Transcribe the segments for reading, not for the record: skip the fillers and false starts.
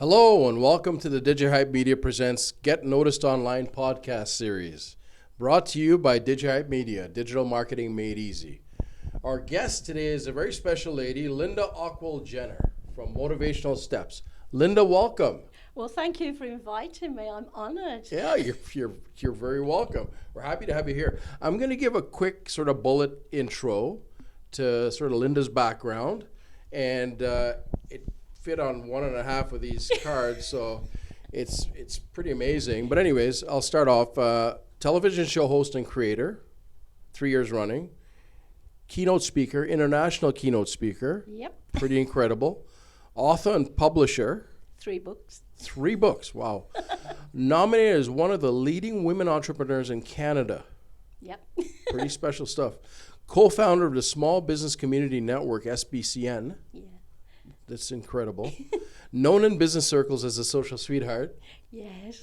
Hello and welcome to the DigiHype Media Presents Get Noticed Online podcast series, brought to you by DigiHype Media, digital marketing made easy. Our guest today is a very special lady, Linda Ockwell-Jenner from Motivational Steps. Linda, welcome. Well, thank you for inviting me. I'm honored. Yeah, you're very welcome. We're happy to have you here. I'm going to give a quick sort of bullet intro to sort of Linda's background, and it fit on 1.5 of these cards, so it's pretty amazing. But anyways, I'll start off. Television show host and creator, 3 years running. Keynote speaker, international keynote speaker. Yep. Pretty incredible. Author and publisher. 3 books. 3 books, wow. Nominated as one of the leading women entrepreneurs in Canada. Yep. Pretty special stuff. Co-founder of the Small Business Community Network, SBCN. Yeah. That's incredible. Known in business circles as a social sweetheart. Yes.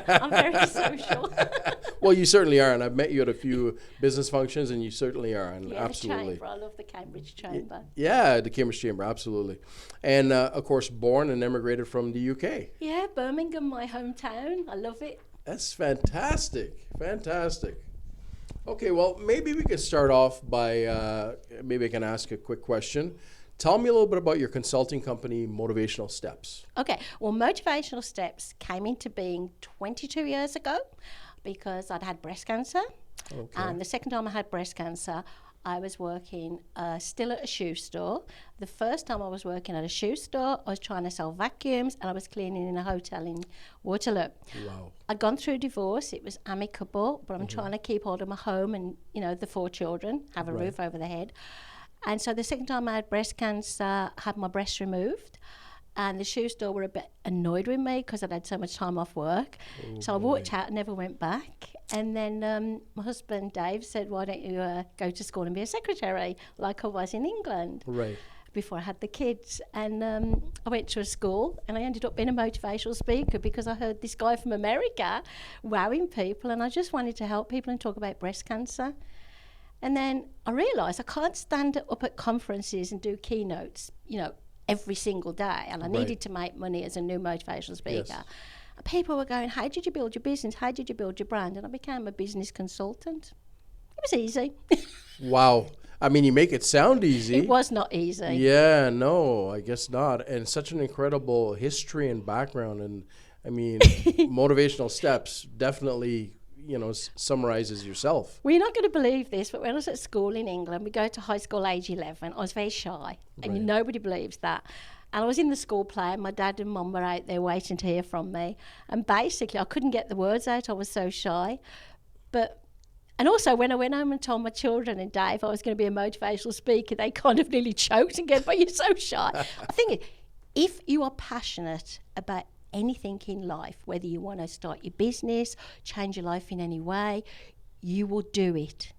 I'm very social. Well, you certainly are, and I've met you at a few business functions, and you certainly are, and Yeah, absolutely. the chamber. I love the Cambridge chamber. Yeah, the Cambridge Chamber, absolutely. And of course, born and emigrated from the UK. Yeah, Birmingham, my hometown. I love it. That's fantastic, fantastic. Okay, well, maybe we could start off by, maybe I can ask a quick question. Tell me a little bit about your consulting company, Motivational Steps. Okay, well, Motivational Steps came into being 22 years ago because I'd had breast cancer. Okay. And the second time I had breast cancer, I was working still at a shoe store. The first time I was working at a shoe store, I was trying to sell vacuums and I was cleaning in a hotel in Waterloo. Wow. I'd gone through a divorce. It was amicable, but I'm trying to keep hold of my home and, the 4 children, have a roof over their head. And so the second time I had breast cancer, I had my breast removed. And the shoe store were a bit annoyed with me because I'd had so much time off work. So I walked out and never went back. And then my husband, Dave, said, why don't you go to school and be a secretary like I was in England? Right. Before I had the kids. And I went to a school and I ended up being a motivational speaker because I heard this guy from America wowing people, and I just wanted to help people and talk about breast cancer. And then I realised I can't stand up at conferences and do keynotes, every single day. And I needed to make money as a new motivational speaker. Yes. And people were going, how did you build your business? How did you build your brand? And I became a business consultant. It was easy. Wow. I mean, you make it sound easy. It was not easy. Yeah, no, I guess not. And such an incredible history and background. And I mean, Motivational Steps definitely, summarizes yourself. Well, you're not going to believe this, but when I was at school in England, we go to high school age 11. I was very shy, and nobody believes that. And I was in the school play, and my dad and mum were out there waiting to hear from me. And basically, I couldn't get the words out. I was so shy. And also, when I went home and told my children and Dave I was going to be a motivational speaker, they kind of nearly choked and go, but you're so shy. I think if you are passionate about anything in life, whether you want to start your business, change your life in any way, you will do it.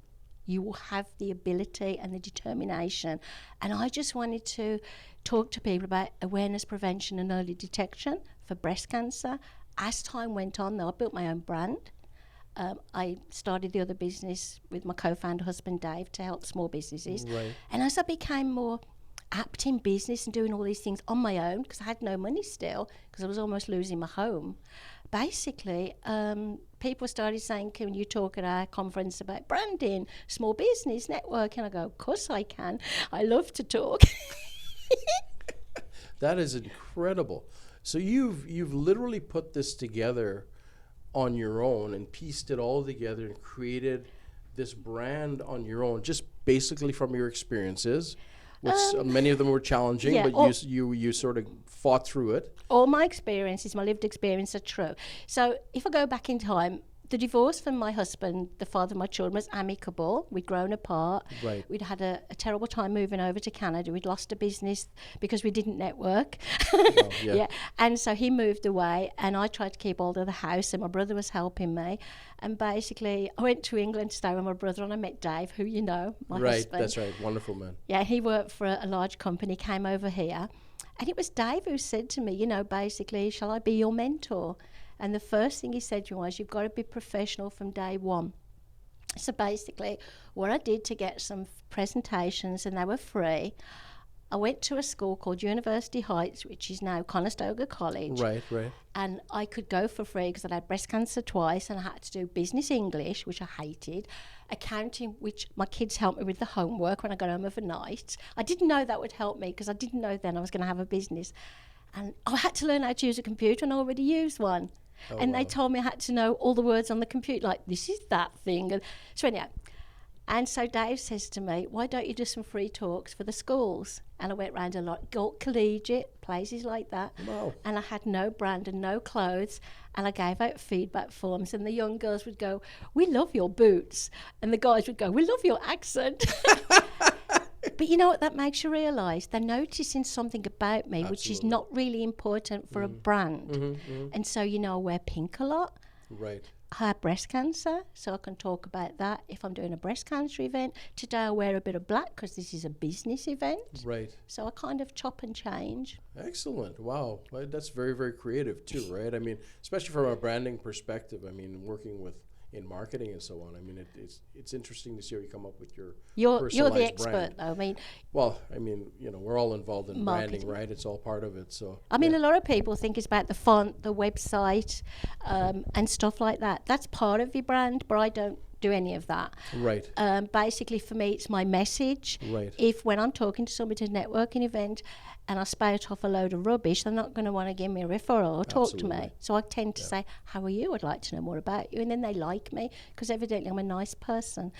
You will have the ability and the determination. And I just wanted to talk to people about awareness, prevention and early detection for breast cancer. As time went on, though, I built my own brand. I started the other business with my co-founder husband Dave to help small businesses. Right. And as I became more apt in business and doing all these things on my own, because I had no money still, because I was almost losing my home, basically people started saying, can you talk at our conference about branding, small business, networking? I go, of course I can. I love to talk. That is incredible. So you've literally put this together on your own and pieced it all together and created this brand on your own, just basically from your experiences, which many of them were challenging, but you sort of fought through it. All my experiences, my lived experience are true. So if I go back in time, the divorce from my husband, the father of my children, was amicable. We'd grown apart. Right. We'd had a terrible time moving over to Canada. We'd lost a business because we didn't network. Oh, yeah. And so he moved away and I tried to keep hold of the house and my brother was helping me. And basically I went to England to stay with my brother and I met Dave, who my husband. Right, that's right. Wonderful man. Yeah, he worked for a large company, came over here. And it was Dave who said to me, basically, shall I be your mentor? And the first thing he said to me was, you've got to be professional from day one. So basically, what I did to get some presentations, and they were free, I went to a school called University Heights, which is now Conestoga College. Right. And I could go for free because I'd had breast cancer twice, and I had to do business English, which I hated, accounting, which my kids helped me with the homework when I got home overnight. I didn't know that would help me because I didn't know then I was going to have a business. And I had to learn how to use a computer, and I already used one. And they told me I had to know all the words on the computer, like, this is that thing. And so anyhow, and so Dave says to me, why don't you do some free talks for the schools? And I went round a lot, collegiate, places like that. Wow. And I had no brand and no clothes. And I gave out feedback forms. And the young girls would go, we love your boots. And the guys would go, we love your accent. But you know what that makes you realise? They're noticing something about me, which is not really important for a brand. And so, you know, I wear pink a lot. Right. I have breast cancer, so I can talk about that if I'm doing a breast cancer event. Today I wear a bit of black because this is a business event. Right. So I kind of chop and change. Excellent. Wow. Well, that's very, very creative too, right? I mean, especially from a branding perspective, I mean, working with in marketing and so on. I mean, it's interesting to see how you come up with your You're the expert, brand. though. I mean, well, I mean, you know, we're all involved in marketing. branding, right? It's all part of it. So I mean, a lot of people think it's about the font, the website, and stuff like that. That's part of your brand, but I don't do any of that. Right. Basically, for me, it's my message. Right. If when I'm talking to somebody at a networking event and I spout off a load of rubbish, they're not going to want to give me a referral or talk to me. So I tend to say, how are you? I'd like to know more about you. And then they like me because evidently I'm a nice person.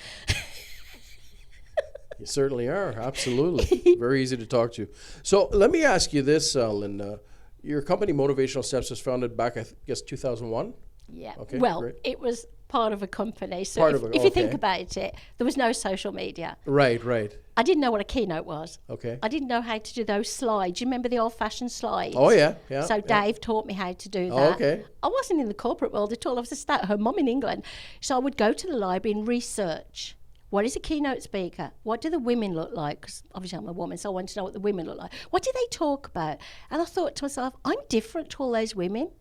You certainly are. Absolutely. Very easy to talk to. So let me ask you this, Linda. Your company, Motivational Steps, was founded back, I guess, 2001? Yeah. Okay, well, great. it was part of a company. So if you think about it, there was no social media. Right. I didn't know what a keynote was. Okay. I didn't know how to do those slides. You remember the old-fashioned slides? Oh, yeah. So Dave taught me how to do that. Oh, okay. I wasn't in the corporate world at all. I was a stay-at-home mum in England. So I would go to the library and research. What is a keynote speaker? What do the women look like? Because obviously I'm a woman, so I wanted to know what the women look like. What do they talk about? And I thought to myself, I'm different to all those women.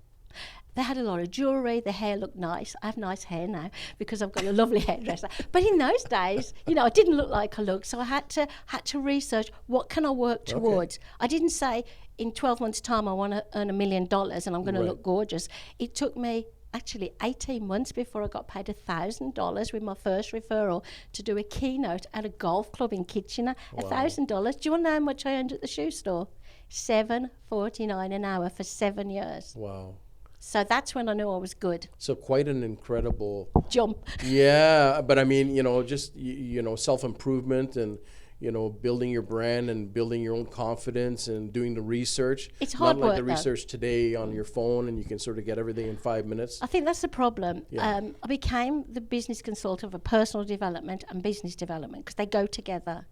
They had a lot of jewellery, their hair looked nice. I have nice hair now because I've got a lovely hairdresser. But in those days, you know, I didn't look like I looked, so I had to research what can I work towards. I didn't say in 12 months' time I want to earn $1 million and I'm going to look gorgeous. It took me actually 18 months before I got paid $1,000 with my first referral to do a keynote at a golf club in Kitchener. $1,000. Do you want to know how much I earned at the shoe store? $7.49 an hour for 7 years. Wow. So that's when I knew I was good. So quite an incredible jump. Yeah, but I mean, you know, just you know, self-improvement and you know, building your brand and building your own confidence and doing the research. It's hard Not like work, the research today on your phone and you can sort of get everything in 5 minutes. I think that's the problem. Yeah. I became the business consultant for personal development and business development because they go together.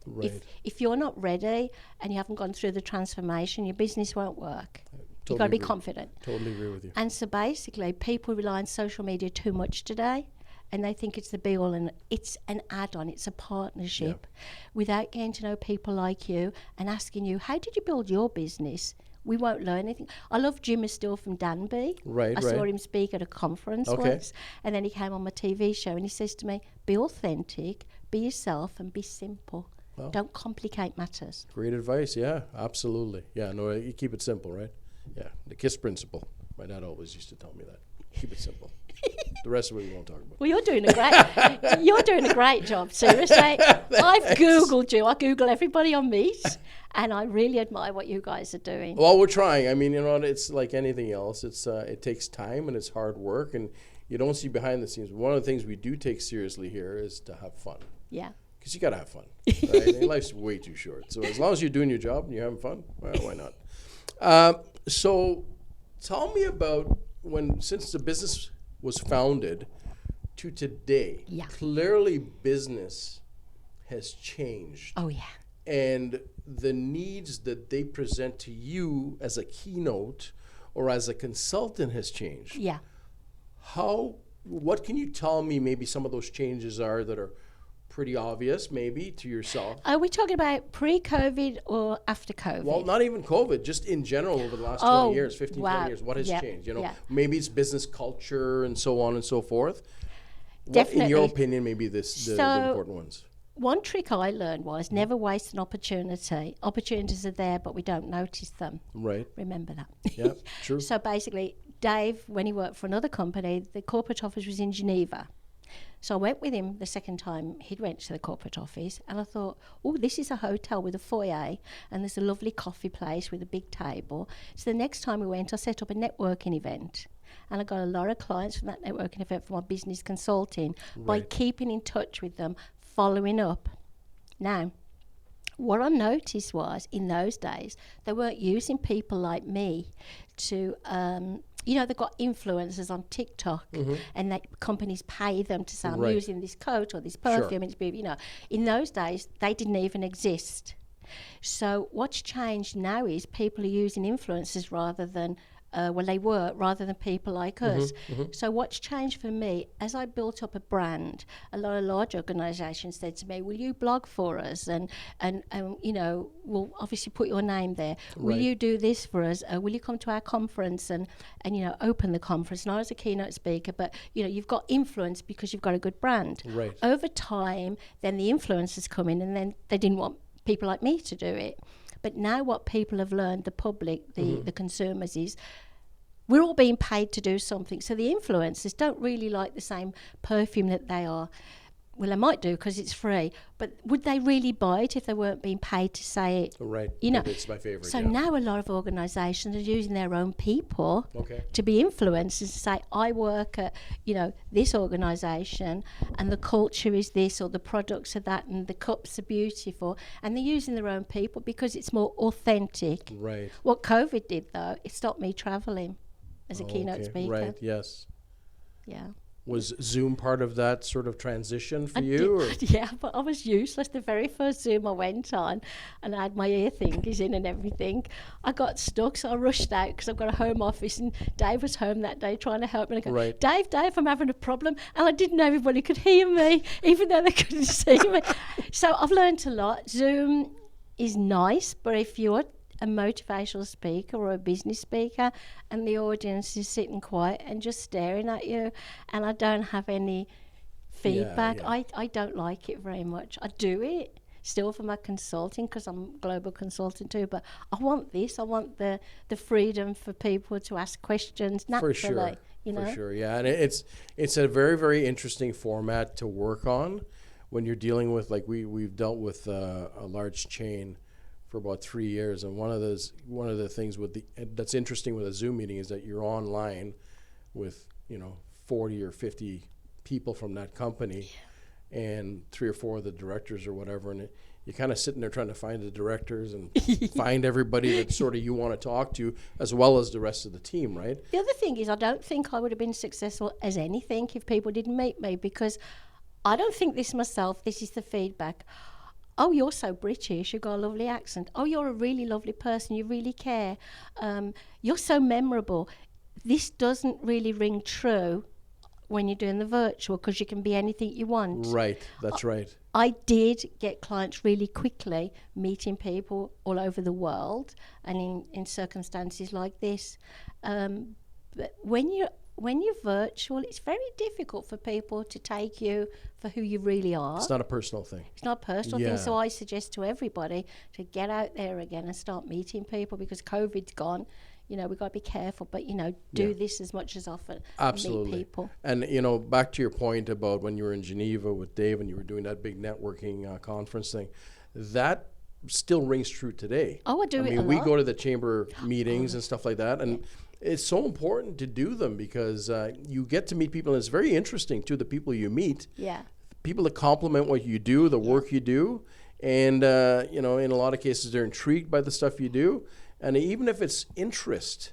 Right. If you're not ready and you haven't gone through the transformation, your business won't work. You've got to be confident. Totally agree with you. And so basically, people rely on social media too much today, and they think it's the be-all, and it's an add-on, it's a partnership. Without getting to know people like you and asking you, how did you build your business? We won't learn anything. I love Jim Still from Danby. I saw him speak at a conference once, and then he came on my TV show, and he says to me, be authentic, be yourself, and be simple. Well, don't complicate matters. Great advice, yeah, absolutely. Yeah, no, you keep it simple, right? Yeah, the KISS principle. My dad always used to tell me that. Keep it simple. The rest of it we won't talk about. Well, you're doing a great job, seriously. I've Googled you. I Google everybody on Meet, and I really admire what you guys are doing. Well, we're trying. I mean, you know, it's like anything else. It takes time and it's hard work, and you don't see behind the scenes. One of the things we do take seriously here is to have fun. Yeah. Because you got to have fun. Right? And life's way too short. So as long as you're doing your job and you're having fun, well, why not? So tell me about since the business was founded to today. Yeah. Clearly business has changed. Oh, yeah. And the needs that they present to you as a keynote or as a consultant has changed. Yeah. What can you tell me maybe some of those changes are that are pretty obvious maybe to yourself? Are we talking about pre-COVID or after COVID? Well, not even COVID, just in general over the last 20 years, 15, 20 years. What has changed? You know, maybe it's business culture and so on and so forth. Definitely. What, in your opinion, maybe the important ones? one trick I learned was never waste an opportunity. Opportunities are there, but we don't notice them. Right. Remember that. Yeah, true. So basically, Dave, when he worked for another company, the corporate office was in Geneva. So I went with him the second time he went to the corporate office, and I thought, oh, this is a hotel with a foyer, and there's a lovely coffee place with a big table. So the next time we went, I set up a networking event, and I got a lot of clients from that networking event for my business consulting by keeping in touch with them, following up. Now, what I noticed was, in those days, they weren't using people like me to, they've got influencers on TikTok, and companies pay them to say, I'm using this coat or this perfume. And it's, in those days, they didn't even exist. So what's changed now is people are using influencers rather than rather than people like us. So what's changed for me, as I built up a brand, a lot of large organisations said to me, will you blog for us? And we'll obviously put your name there. Will you do this for us? Will you come to our conference and open the conference? And I was a keynote speaker, but, you've got influence because you've got a good brand. Right. Over time, then the influencers come in, and then they didn't want people like me to do it. But now what people have learned, the public, the consumers, is we're all being paid to do something. So the influencers don't really like the same perfume that they are. Well, they might do because it's free, but would they really buy it if they weren't being paid to say it? Right. It's my favorite. So now a lot of organisations are using their own people to be influencers, to say, I work at, this organisation, and the culture is this, or the products are that, and the cups are beautiful, and they're using their own people because it's more authentic. Right. What COVID did, though, it stopped me travelling as a keynote speaker. Right, yes. Yeah. Was Zoom part of that sort of transition for you? Yeah, but I was useless. The very first Zoom I went on, and I had my ear thingies in and everything, I got stuck, so I rushed out because I've got a home office, and Dave was home that day trying to help me. And I go, Dave, I'm having a problem. And I didn't know everybody could hear me, even though they couldn't see me. So I've learned a lot. Zoom is nice, but if you're a motivational speaker or a business speaker and the audience is sitting quiet and just staring at you, and I don't have any feedback, I don't like it very much. I do it still for my consulting because I'm a global consultant too, but I want this. I want the freedom for people to ask questions naturally. For sure, yeah. And it's a very, very interesting format to work on when you're dealing with, like we've dealt with a large chain for about 3 years, and one of the things that's interesting with a Zoom meeting is that you're online with 40 or 50 people from that company, and 3 or 4 of the directors or whatever, and you're kind of sitting there trying to find the directors and find everybody that sort of you want to talk to, as well as the rest of the team, right? The other thing is, I don't think I would have been successful as anything if people didn't meet me, because I don't think this myself. This is the feedback. Oh, you're so British, you've got a lovely accent. Oh, you're a really lovely person, you really care. You're so memorable. This doesn't really ring true when you're doing the virtual, because you can be anything you want. Right, that's right. I did get clients really quickly, meeting people all over the world and in circumstances like this. But when you're virtual, it's very difficult for people to take you for who you really are. It's not a personal thing. It's not a personal thing. So I suggest to everybody to get out there again and start meeting people, because COVID's gone. We've got to be careful, but, do this as much as often. Absolutely. And meet people. And, back to your point about when you were in Geneva with Dave and you were doing that big networking conference thing, that still rings true today. Oh, I do it a lot. We go to the chamber meetings and stuff like that, and it's so important to do them because you get to meet people, and it's very interesting too, the people you meet. Yeah. People that compliment what you do, the work you do, and in a lot of cases they're intrigued by the stuff you do, and even if it's interest,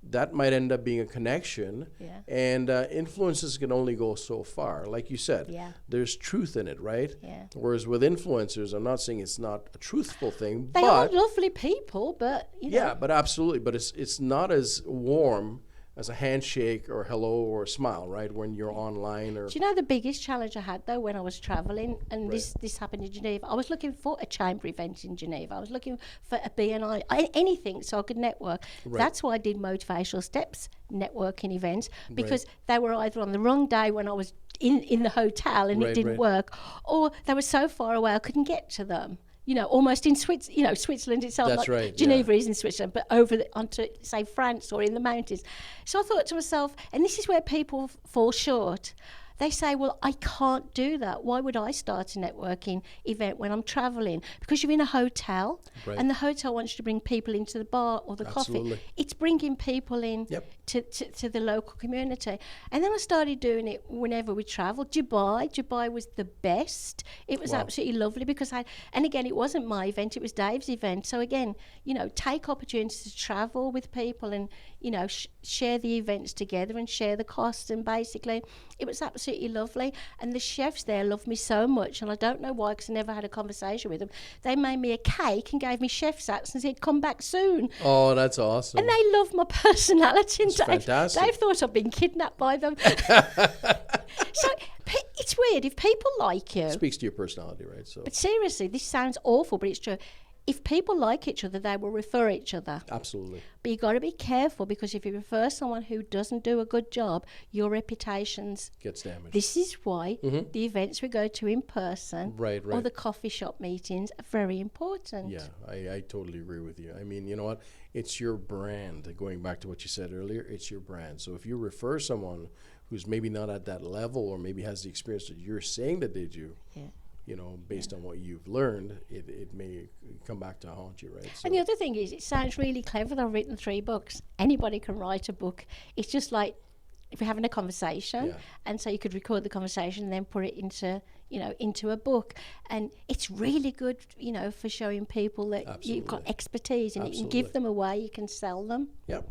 that might end up being a connection. Yeah. And influences can only go so far. Like you said, there's truth in it, right? Yeah. Whereas with influencers, I'm not saying it's not a truthful thing, they are lovely people, but yeah, but absolutely, but it's not as warm as a handshake or hello or a smile, right? When you're online or. Do you know the biggest challenge I had though when I was travelling, and this happened in Geneva? I was looking for a chamber event in Geneva. I was looking for a BNI, anything so I could network. Right. That's why I did Motivational Steps networking events, because they were either on the wrong day when I was in the hotel and it didn't work, or they were so far away I couldn't get to them. Almost in Switzerland itself. That's right. Geneva is in Switzerland, but onto, say, France or in the mountains. So I thought to myself, and this is where people fall short. They say, well, I can't do that. Why would I start a networking event when I'm travelling? Because you're in a hotel, and the hotel wants you to bring people into the bar or the coffee. It's bringing people in to the local community. And then I started doing it whenever we travelled. Dubai was the best. It was absolutely lovely because and again, it wasn't my event, it was Dave's event. So again, take opportunities to travel with people and, share the events together and share the costs. And basically, it was absolutely lovely. And the chefs there loved me so much, and I don't know why, because I never had a conversation with them. They made me a cake and gave me chef's hats and said, come back soon. Oh, that's awesome. And they loved my personality. That's fantastic. Dave thought I'd been kidnapped by them. So it's weird. If people like you... It speaks to your personality, right? So. But seriously, this sounds awful, but it's true. If people like each other, they will refer each other. Absolutely. But you've got to be careful, because if you refer someone who doesn't do a good job, your reputations gets damaged. This is why the events we go to in person or the coffee shop meetings are very important. Yeah, I totally agree with you. I mean, you know what? It's your brand. Going back to what you said earlier, it's your brand. So if you refer someone who's maybe not at that level or maybe has the experience that you're saying that they do, based on what you've learned, it may come back to haunt you, right? So. And the other thing is, it sounds really clever that I've written 3 books. Anybody can write a book. It's just like if you're having a conversation, and so you could record the conversation and then put it into a book. And it's really good, for showing people that you've got expertise and you can give them away, you can sell them. Yep,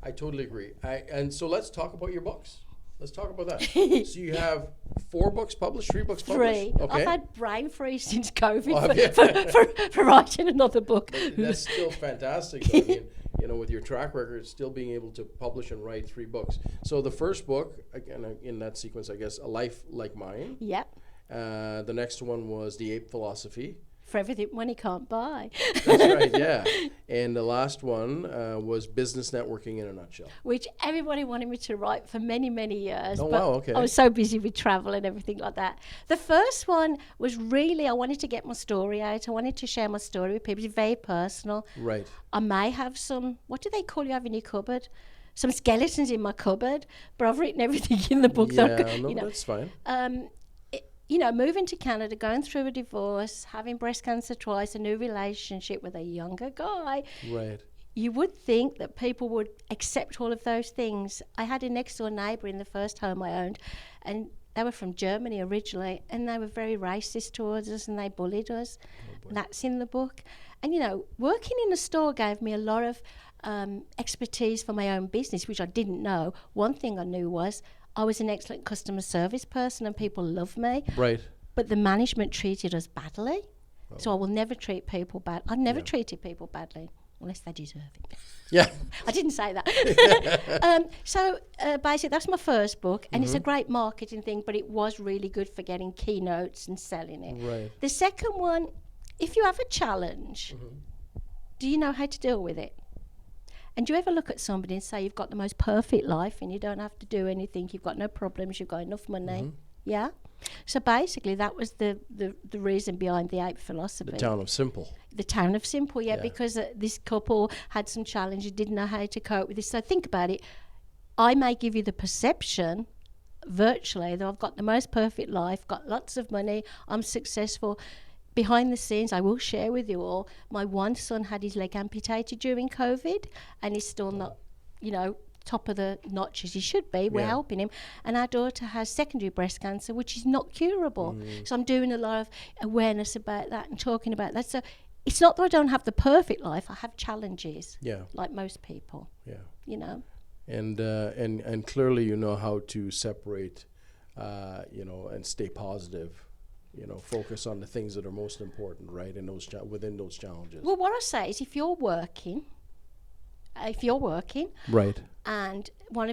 I totally agree. And so let's talk about your books. Let's talk about that. So you have 4 books published, 3 books published? 3. Okay. I've had brain freeze since COVID for writing another book. That's still fantastic, though. I mean, with your track record, still being able to publish and write 3 books. So the first book, again, in that sequence, I guess, A Life Like Mine. Yep. The next one was The APE Philosophy. For everything money can't buy. That's right, yeah. And the last one was Business Networking in a Nutshell. Which everybody wanted me to write for many, many years. Oh, but wow, okay. I was so busy with travel and everything like that. The first one was really, I wanted to get my story out. I wanted to share my story with people. It's very personal. Right. I may have some, what do they call you have in your cupboard? Some skeletons in my cupboard, but I've written everything in the book. That's fine. Moving to Canada, going through a divorce, having breast cancer twice, a new relationship with a younger guy. Right. You would think that people would accept all of those things. I had a next door neighbour in the first home I owned, and they were from Germany originally, and they were very racist towards us and they bullied us. That's in the book. And, working in a store gave me a lot of expertise for my own business, which I didn't know. One thing I knew was I was an excellent customer service person and people loved me. Right. But the management treated us badly. Oh. So I will never treat people bad. I've never treated people badly unless they deserve it. Yeah. I didn't say that. So basically that's my first book, and it's a great marketing thing, but it was really good for getting keynotes and selling it. Right. The second one, if you have a challenge, do you know how to deal with it? And do you ever look at somebody and say you've got the most perfect life and you don't have to do anything, you've got no problems, you've got enough money? Yeah? So basically that was the reason behind the APE Philosophy. The Town of Simple. The Town of Simple, because this couple had some challenges, didn't know how to cope with this. So think about it. I may give you the perception virtually that I've got the most perfect life, got lots of money, I'm successful. Behind the scenes, I will share with you all, my one son had his leg amputated during COVID, and he's still not, top of the notch as he should be. We're helping him. And our daughter has secondary breast cancer, which is not curable. So I'm doing a lot of awareness about that and talking about that. So it's not that I don't have the perfect life. I have challenges, like most people. Yeah. And clearly you know how to separate, and stay positive. Focus on the things that are most important, right? And within those challenges. Well, what I say is, if you're working, right, and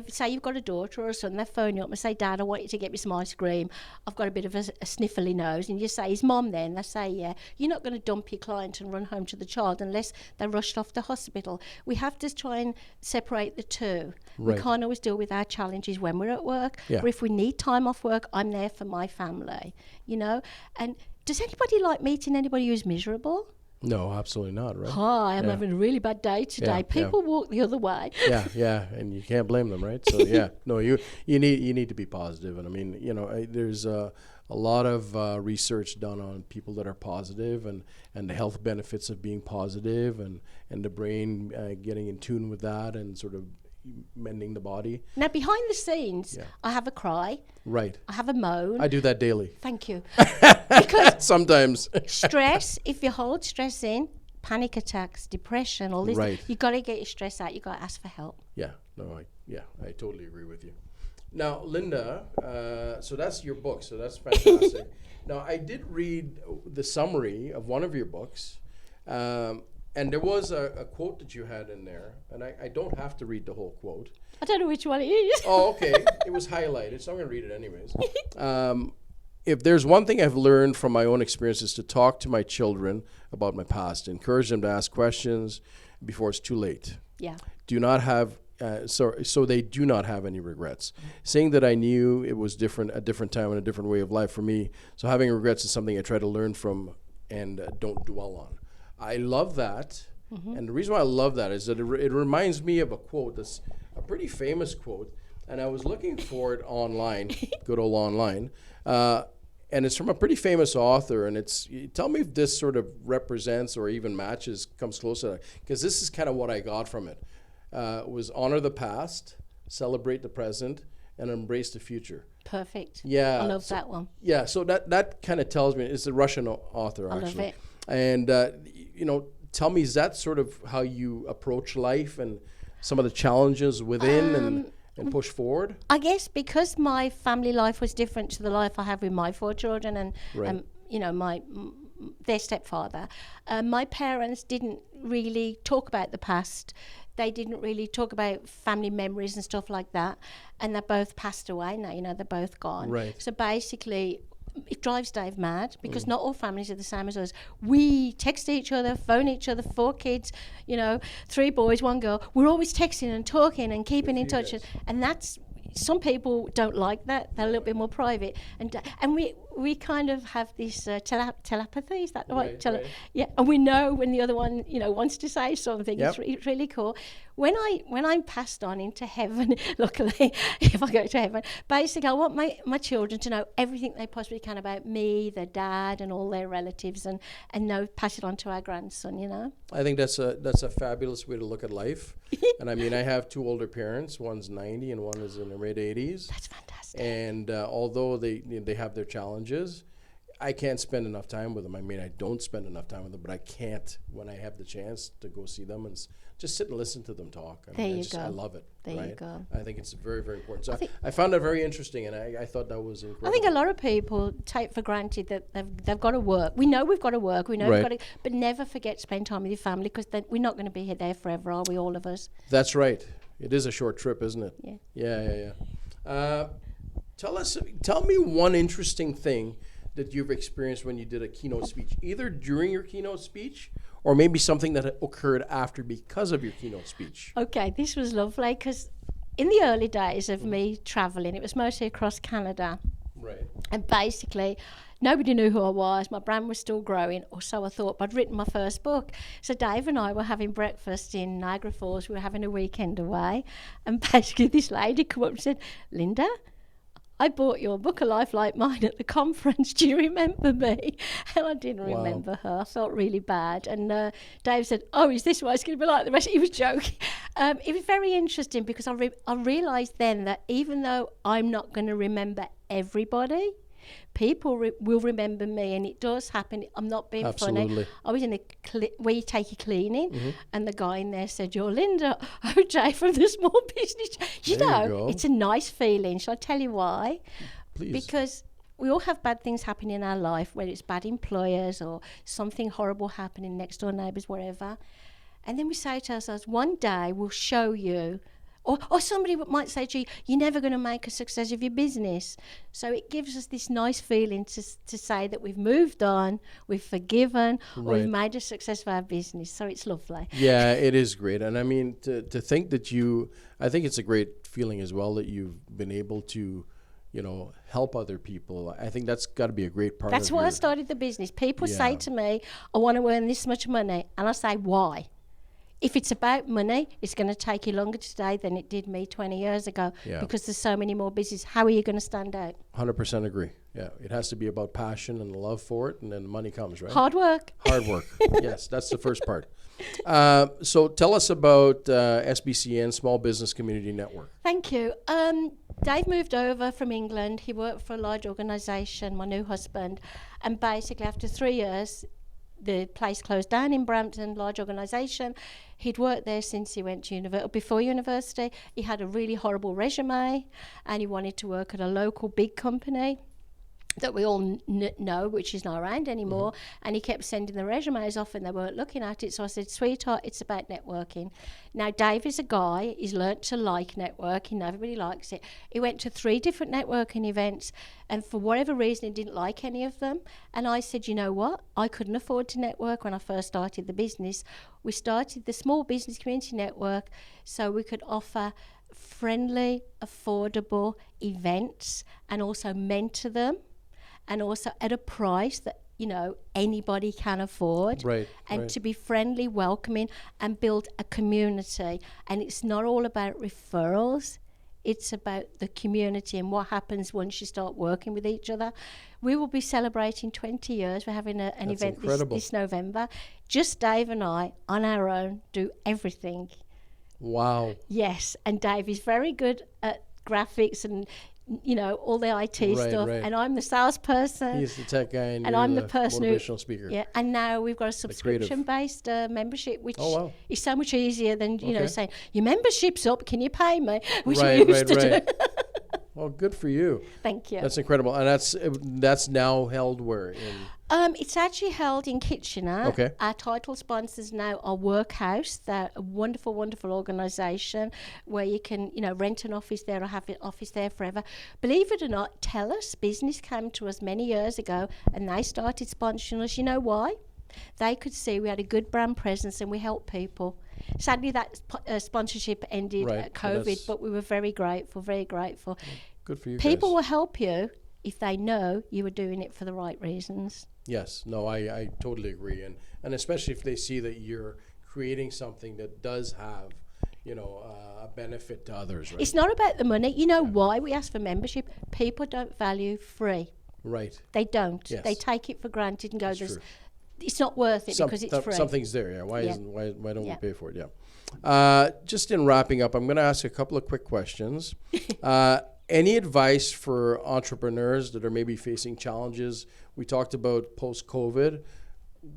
say you've got a daughter or a son, they phone you up and say, Dad, I want you to get me some ice cream. I've got a bit of a sniffly nose. And you say, is Mum there? And they say, yeah. You're not going to dump your client and run home to the child unless they're rushed off to hospital. We have to try and separate the two. Right. We can't always deal with our challenges when we're at work. Yeah. Or if we need time off work, I'm there for my family, you know. And does anybody like meeting anybody who's miserable? No, absolutely not, right? Hi, I'm having a really bad day today. Yeah, People walk the other way. Yeah, and you can't blame them, right? So yeah, no, you need to be positive, and I mean, you know, there's a lot of research done on people that are positive and the health benefits of being positive and the brain getting in tune with that and sort of mending the body. Now, behind the scenes, I have a cry. Right. I have a moan. I do that daily. Thank you. Because sometimes stress, if you hold stress in, panic attacks, depression, all this, Right. you got to get your stress out. You got to ask for help. Yeah, no, I totally agree with you. Now, Linda, so that's your book, so that's fantastic. Now, I did read the summary of one of your books, and there was a quote that you had in there, and I don't have to read the whole quote. I don't know which one it is. Oh, okay. It was highlighted, so I'm going to read it anyways. If there's one thing I've learned from my own experiences to talk to my children about my past, encourage them to ask questions before it's too late. Yeah. Do not have so they do not have any regrets. Saying that I knew it was a different time and a different way of life for me. So having regrets is something I try to learn from and don't dwell on. I love that. Mm-hmm. And the reason why I love that is that it reminds me of a quote that's a pretty famous quote. And I was looking for it online, good old online. And it's from a pretty famous author. And tell me if this sort of represents or even matches, comes close to that. Because this is kind of what I got from it. Was honor the past, celebrate the present, and embrace the future. Perfect. Yeah. I love that one. Yeah, so that kind of tells me, it's a Russian author, actually. I love it. And, tell me, is that sort of how you approach life and some of the challenges within and push forward? I guess because my family life was different to the life I have with my 4 children and, Right. their stepfather, my parents didn't really talk about the past. They didn't really talk about family memories and stuff like that. And they both passed away now, they're both gone. Right. So basically, it drives Dave mad because not all families are the same as us. We text each other, phone each other, 4 kids, 3 boys, 1 girl. We're always texting and talking and keeping in touch. And that's, some people don't like that. They're a little bit more private. And we kind of have this telepathy, is that the right? Right. Yeah, and we know when the other one, wants to say something. Yep. It's really cool. When I'm passed on into heaven, luckily, if I go to heaven, basically I want my children to know everything they possibly can about me, their dad, and all their relatives, and pass it on to our grandson. I think that's a fabulous way to look at life. And I mean, I have 2 older parents. One's 90 and one is in their mid 80s. That's fantastic. And although they have their challenges, I can't spend enough time with them. I mean, I don't spend enough time with them, but I can't when I have the chance to go see them and just sit and listen to them talk. I love it. There you go. I think it's very, very important. So I found that very interesting, and I thought that was incredible. I think a lot of people take for granted that they've got to work. We know we've got to work. We know Right. we've got to, but never forget to spend time with your family because we're not going to be there forever, are we? All of us. That's right. It is a short trip, isn't it? Yeah. Yeah. Tell me one interesting thing that you've experienced when you did a keynote speech, either during your keynote speech or maybe something that occurred after because of your keynote speech. Okay, this was lovely because in the early days of me travelling, it was mostly across Canada. Right. And basically, nobody knew who I was. My brand was still growing, or so I thought. But I'd written my first book. So Dave and I were having breakfast in Niagara Falls. We were having a weekend away. And basically this lady came up and said, Linda, I bought your book, A Life Like Mine, at the conference. Do you remember me? And I didn't remember her. I felt really bad. And Dave said, oh, is this what it's going to be like the rest? He was joking. It was very interesting because I realised then that even though I'm not going to remember everybody, people will remember me, and it does happen. I'm not being Absolutely. funny. I was in where you take your cleaning, and the guy in there said, "You're Linda OJ from the Small Business." You know, it's a nice feeling. Shall I tell you why? Please. Because we all have bad things happen in our life, whether it's bad employers or something horrible happening next door neighbours, wherever. And then we say to ourselves, one day we'll show you Or somebody might say to you, you're never going to make a success of your business. So it gives us this nice feeling to say that we've moved on, we've forgiven, or we've made a success of our business. So it's lovely. Yeah, it is great. And I mean, to think that I think it's a great feeling as well that you've been able to, help other people. I think that's got to be a great part That's of why I started the business. People say to me, I want to earn this much money. And I say, why? If it's about money, it's going to take you longer today than it did me 20 years ago because there's so many more businesses. How are you going to stand out? 100% agree. Yeah, it has to be about passion and love for it, and then the money comes, right? Hard work. Hard work. Yes, that's the first part. So tell us about SBCN, Small Business Community Network. Thank you. Dave moved over from England. He worked for a large organisation, my new husband, and basically after 3 years, the place closed down in Brampton, large organisation. He'd worked there since he went to before university. He had a really horrible resume, and he wanted to work at a local big company that we all know, which is not around anymore. And he kept sending the resumes off and they weren't looking at it. So I said, sweetheart, it's about networking. Now, Dave is a guy, he's learnt to like networking, everybody likes it. He went to 3 different networking events, and for whatever reason, he didn't like any of them. And I said, you know what? I couldn't afford to network when I first started the business. We started the Small Business Community Network so we could offer friendly, affordable events and also mentor them, and also at a price that anybody can afford, and to be friendly, welcoming, and build a community. And it's not all about referrals, it's about the community and what happens once you start working with each other. We will be celebrating 20 years. We're having an event this November. Just Dave and I, on our own, do everything. Wow. Yes, and Dave is very good at graphics and all the IT stuff, and I'm the salesperson. He's the tech guy, and I'm the the person motivational speaker. Yeah, and now we've got a subscription-based membership, which is so much easier than saying your membership's up. Can you pay me? Which we used to do. Well, good for you. Thank you. That's incredible, and that's now held where in? It's actually held in Kitchener. Okay. Our title sponsors now are Workhouse. They're a wonderful, wonderful organisation where you can, rent an office there or have an office there forever. Believe it or not, TELUS Business came to us many years ago and they started sponsoring us. You know why? They could see we had a good brand presence and we helped people. Sadly, that sponsorship ended at COVID, but we were very grateful, very grateful. Good for you People guys. will help you if they know you were doing it for the right reasons. Yes, no, I totally agree, and especially if they see that you're creating something that does have, a benefit to others. Right? It's not about the money. You know why we ask for membership? People don't value free. Right. They don't. Yes. They take it for granted and go, That's true. It's not worth it because it's free. Something's there, yeah. Why don't we pay for it? Yeah. Just in wrapping up, I'm going to ask a couple of quick questions. Any advice for entrepreneurs that are maybe facing challenges? We talked about post-COVID.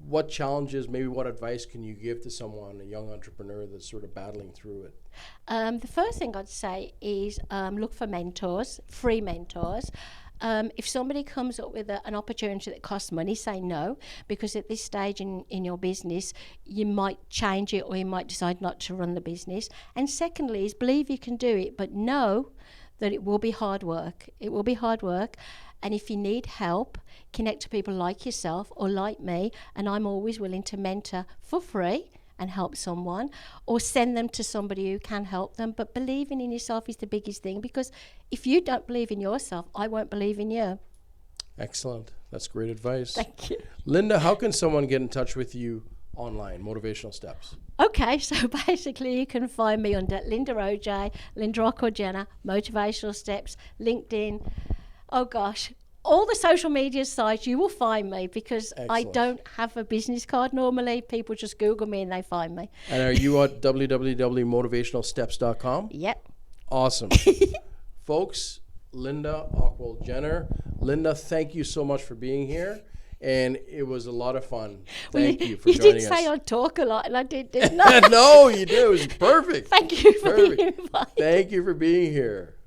What challenges, maybe what advice can you give to someone, a young entrepreneur that's sort of battling through it? The first thing I'd say is look for mentors, free mentors. If somebody comes up with an opportunity that costs money, say no, because at this stage in your business, you might change it or you might decide not to run the business. And secondly is believe you can do it, but know that it will be hard work. It will be hard work. And if you need help, connect to people like yourself or like me, and I'm always willing to mentor for free and help someone, or send them to somebody who can help them. But believing in yourself is the biggest thing, because if you don't believe in yourself, I won't believe in you. Excellent. That's great advice. Thank you. Linda, how can someone get in touch with you online, Motivational Steps? Okay, so basically you can find me under Linda OJ, Linda Ockwell-Jenner, Motivational Steps, LinkedIn. Oh gosh, all the social media sites, you will find me, because Excellent. I don't have a business card normally. People just Google me and they find me. And are you at www.motivationalsteps.com? Yep. Awesome. Folks, Linda Ockwell-Jenner. Linda, thank you so much for being here. And it was a lot of fun. Thank you for joining us. You did say I'd talk a lot, and I didn't I? No, you did. It was perfect. Thank you for perfect. being invited. Thank you for being here.